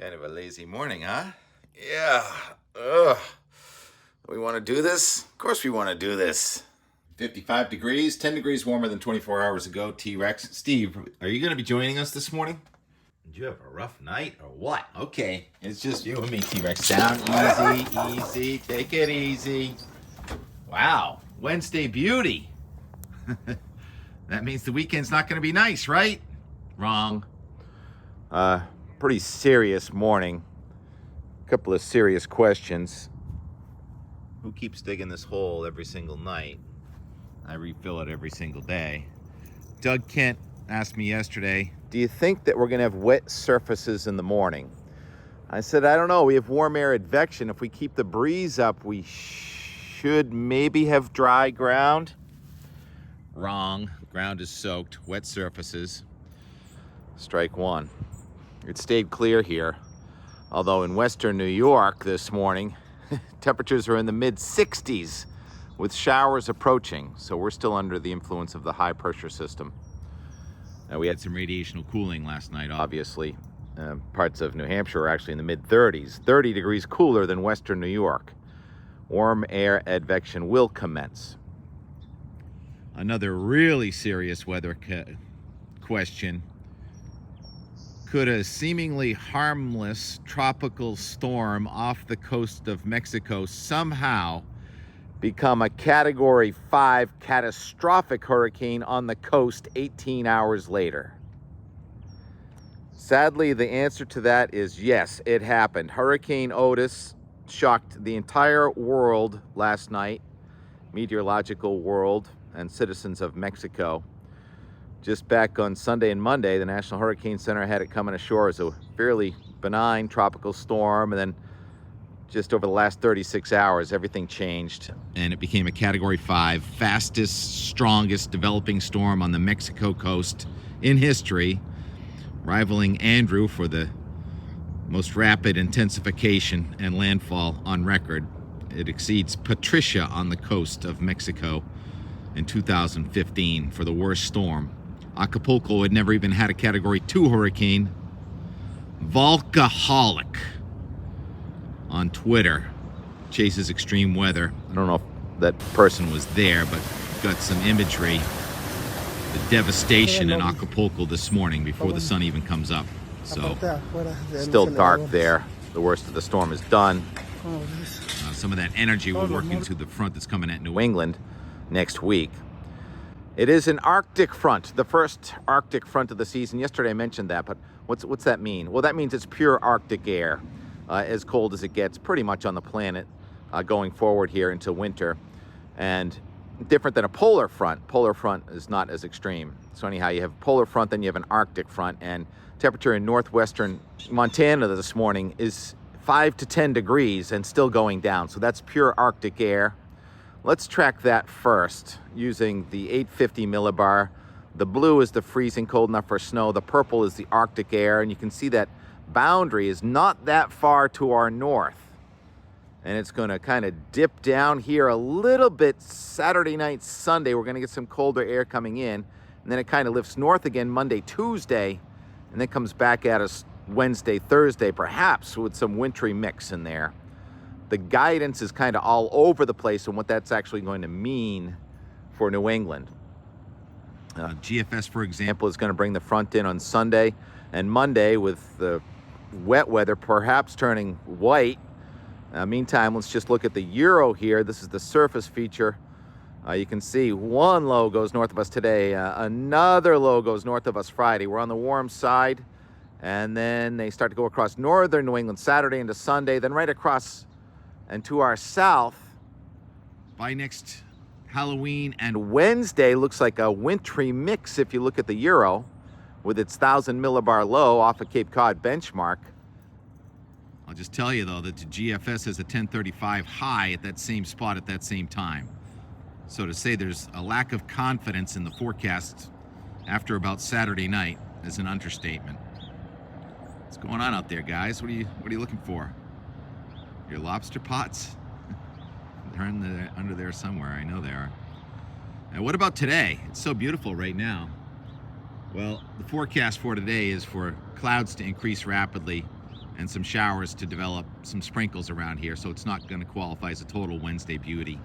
Kind of a lazy morning, huh? Yeah. Ugh. We want to do this? Of course we want to do this. 55 degrees, 10 degrees warmer than 24 hours ago. T-Rex. Steve, are you going to be joining us this morning? Did you have a rough night or what? Okay, it's just you and me, T-Rex. Down easy. Take it easy. Wow, Wednesday beauty. That means the weekend's not going to be nice, right? Wrong. Pretty serious morning. A couple of serious questions. Who keeps digging this hole every single night? I refill it every single day. Doug Kent asked me yesterday, do you think that we're going to have wet surfaces in the morning? I said, I don't know. We have warm air advection. If we keep the breeze up, we should maybe have dry ground. Wrong. Ground is soaked. Wet surfaces. Strike one. It stayed clear here, although in western New York this morning, temperatures are in the mid-60s with showers approaching, so we're still under the influence of the high pressure system. We had some radiational cooling last night, obviously. Parts of New Hampshire are actually in the mid-30s, 30 degrees cooler than western New York. Warm air advection will commence. Another really serious weather question. Could a seemingly harmless tropical storm off the coast of Mexico somehow become a Category 5 catastrophic hurricane on the coast 18 hours later? Sadly, the answer to that is yes, it happened. Hurricane Otis shocked the entire world last night, meteorological world and citizens of Mexico. Just back on Sunday and Monday, the National Hurricane Center had it coming ashore as a fairly benign tropical storm, and then just over the last 36 hours, everything changed. And it became a Category 5, fastest, strongest developing storm on the Mexico coast in history, rivaling Andrew for the most rapid intensification and landfall on record. It exceeds Patricia on the coast of Mexico in 2015 for the worst storm. Acapulco had never even had a Category 2 hurricane. Volcaholic on Twitter chases extreme weather. I don't know if that person was there, but got some imagery. The devastation in Acapulco this morning before the sun even comes up. So, still dark there. The worst of the storm is done. Some of that energy will work into the front that's coming at New England next week. It is an Arctic front, the first Arctic front of the season. Yesterday I mentioned that, but what's that mean? Well, that means it's pure Arctic air, as cold as it gets pretty much on the planet going forward here into winter. And different than a polar front. Polar front is not as extreme. So anyhow, you have a polar front, then you have an Arctic front, and temperature in northwestern Montana this morning is 5 to 10 degrees and still going down. So that's pure Arctic air. Let's track that first using the 850 millibar. The blue is the freezing cold enough for snow. The purple is the Arctic air, and you can see that boundary is not that far to our north. And it's going to kind of dip down here a little bit Saturday night, Sunday. We're going to get some colder air coming in, and then it kind of lifts north again Monday, Tuesday, and then comes back at us Wednesday, Thursday, perhaps with some wintry mix in there. The guidance is kind of all over the place on what that's actually going to mean for New England. GFS, for example, is going to bring the front in on Sunday and Monday with the wet weather perhaps turning white. Meantime, let's just look at the Euro here. This is the surface feature. You can see one low goes north of us today. Another low goes north of us Friday. We're on the warm side. And then they start to go across northern New England Saturday into Sunday, then right across and to our south by next Halloween and Wednesday. Looks like a wintry mix if you look at the Euro with its 1,000 millibar low off a Cape Cod benchmark. I'll just tell you though that the GFS has a 1035 high at that same spot at that same time. So to say there's a lack of confidence in the forecast after about Saturday night is an understatement. What's going on out there, guys? What are you looking for? Your lobster pots? They're under there somewhere. I know they are. And what about today? It's so beautiful right now. Well, the forecast for today is for clouds to increase rapidly and some showers to develop some sprinkles around here, so it's not going to qualify as a total Wednesday beauty.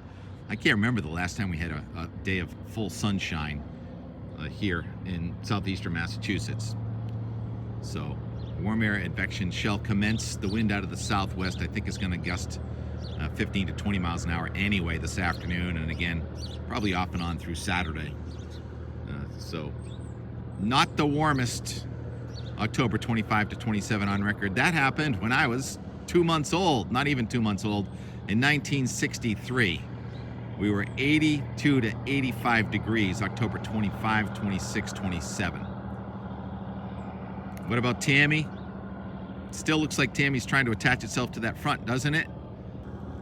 I can't remember the last time we had a day of full sunshine here in southeastern Massachusetts. So warm air advection shall commence. The wind out of the southwest, I think, is going to gust 15 to 20 miles an hour anyway this afternoon, and again probably off and on through Saturday. So not the warmest October 25 to 27 on record. That happened when I was 2 months old, not even 2 months old, in 1963. We were 82 to 85 degrees, October 25, 26, 27. What about Tammy? Still looks like Tammy's trying to attach itself to that front, doesn't it?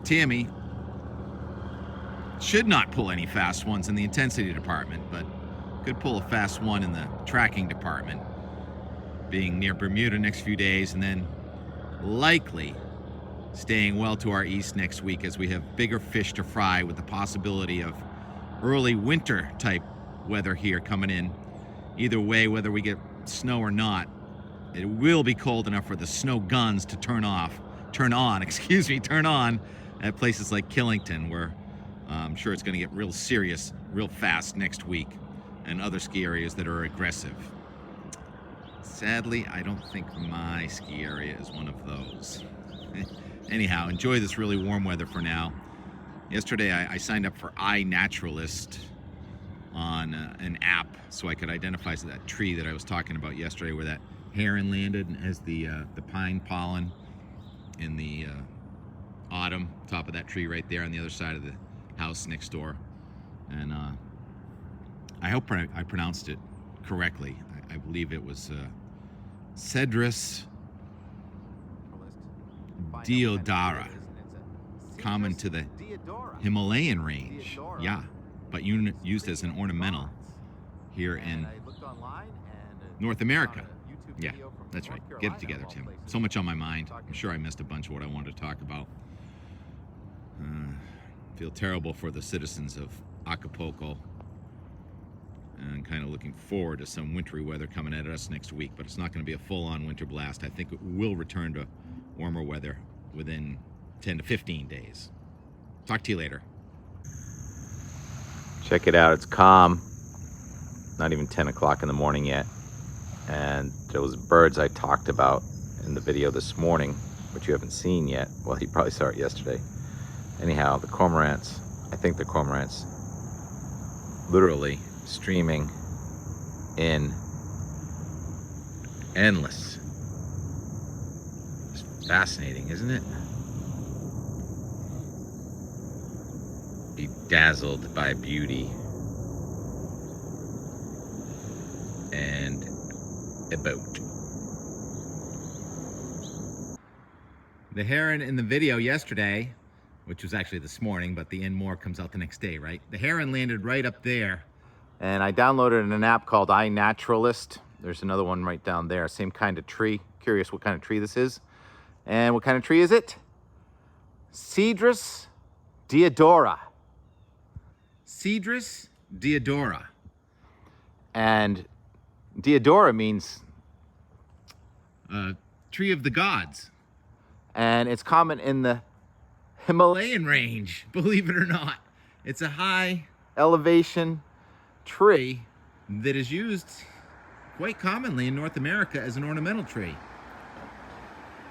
Tammy should not pull any fast ones in the intensity department, but could pull a fast one in the tracking department, being near Bermuda next few days, and then likely staying well to our east next week as we have bigger fish to fry, with the possibility of early winter type weather here coming in. Either way, whether we get snow or not, it will be cold enough for the snow guns to turn on at places like Killington, where I'm sure it's going to get real serious real fast next week, and other ski areas that are aggressive. Sadly, I don't think my ski area is one of those. Anyhow, enjoy this really warm weather for now. Yesterday, I signed up for Naturalist on an app so I could identify that tree that I was talking about yesterday, where that heron landed and has the pine pollen in the autumn, top of that tree right there on the other side of the house next door. And I hope I pronounced it correctly. I believe it was Cedrus Deodara, common to the Himalayan range. Yeah, but used as an ornamental here in North America. Yeah, that's right. Get it together, Tim. So much on my mind. I'm sure I missed a bunch of what I wanted to talk about. Feel terrible for the citizens of Acapulco, and kind of looking forward to some wintry weather coming at us next week, but it's not going to be a full-on winter blast. I think it will return to warmer weather within 10 to 15 days. Talk to you later. Check it out. It's calm. Not even 10 o'clock in the morning yet. And those birds I talked about in the video this morning, which you haven't seen yet, well, you probably saw it yesterday. Anyhow, the cormorants, I think the cormorants literally streaming in endless. It's fascinating, isn't it? Bedazzled by beauty and a boat. The heron in the video yesterday, which was actually this morning, but the end more comes out the next day, right? The heron landed right up there, and I downloaded an app called Naturalist. There's another one right down there, same kind of tree. Curious what kind of tree this is. And what kind of tree is it? Cedrus Deodara. Cedrus Deodara. And Deodara means tree of the gods. And it's common in the Himalayan range, believe it or not. It's a high elevation tree that is used quite commonly in North America as an ornamental tree.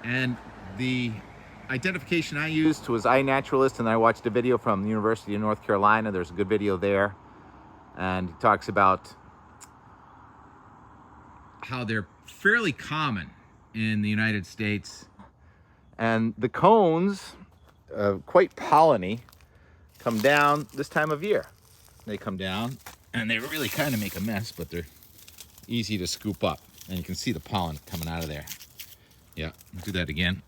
And the identification I used was iNaturalist, and I watched a video from the University of North Carolina. There's a good video there, and he talks about how they're fairly common in the United States. And the cones, quite polleny, come down this time of year. They come down and they really kind of make a mess, but they're easy to scoop up. And you can see the pollen coming out of there. Yeah, do that again.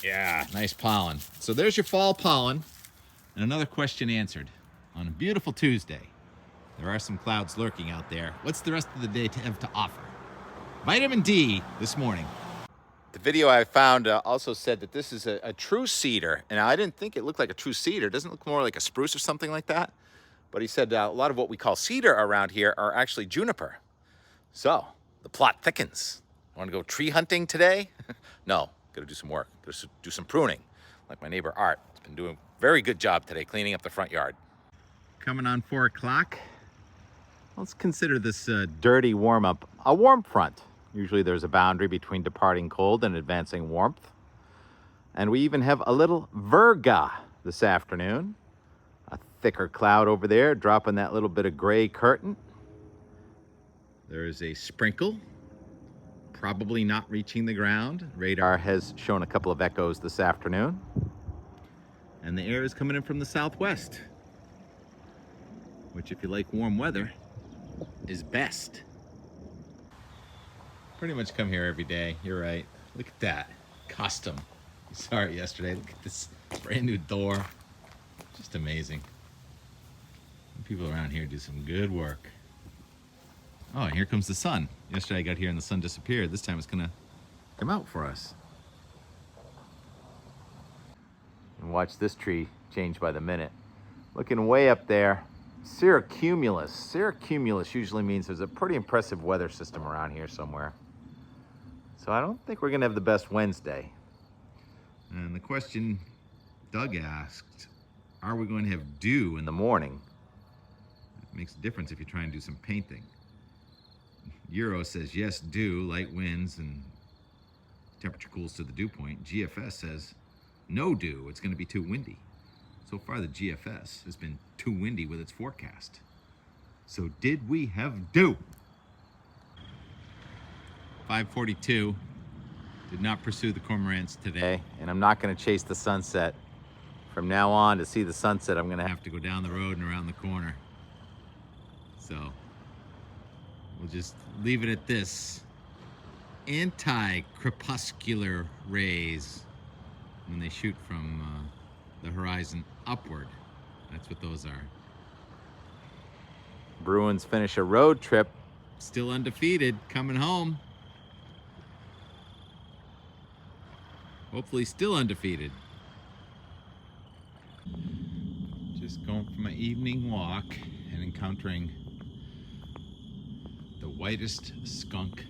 Yeah, nice pollen. So there's your fall pollen. And another question answered on a beautiful Tuesday. There are some clouds lurking out there. What's the rest of the day to have to offer? Vitamin D this morning. The video I found also said that this is a true cedar. And I didn't think it looked like a true cedar. It doesn't look more like a spruce or something like that. But he said a lot of what we call cedar around here are actually juniper. So the plot thickens. Want to go tree hunting today? No, gotta do some work. Gotta do some pruning. Like my neighbor Art has been doing a very good job today cleaning up the front yard. Coming on 4 o'clock. Let's consider this dirty warm-up a warm front. Usually there's a boundary between departing cold and advancing warmth. And we even have a little virga this afternoon. A thicker cloud over there, dropping that little bit of gray curtain. There is a sprinkle, probably not reaching the ground. Radar has shown a couple of echoes this afternoon. And the air is coming in from the southwest, which, if you like warm weather, is best. Pretty much come here every day. You're right. Look at that. Custom. You saw it yesterday. Look at this brand new door. Just amazing. People around here do some good work. Oh, and here comes the sun. Yesterday I got here and the sun disappeared. This time it's gonna come out for us. And watch this tree change by the minute. Looking way up there, cirrocumulus. Cirrocumulus usually means there's a pretty impressive weather system around here somewhere. So I don't think we're gonna have the best Wednesday. And the question Doug asked, are we going to have dew in the morning? It makes a difference if you try and do some painting. Euro says yes, dew, light winds, and temperature cools to the dew point. GFS says no dew, it's going to be too windy. So far the GFS has been too windy with its forecast. So did we have dew? 5:42. Did not pursue the cormorants today, and I'm not going to chase the sunset. From now on, to see the sunset, I'm going to have to go down the road and around the corner. So we'll just leave it at this. Anti-crepuscular rays when they shoot from the horizon upward. That's what those are. Bruins finish a road trip. Still undefeated, coming home. Hopefully still undefeated. Just going for my evening walk and encountering the whitest skunk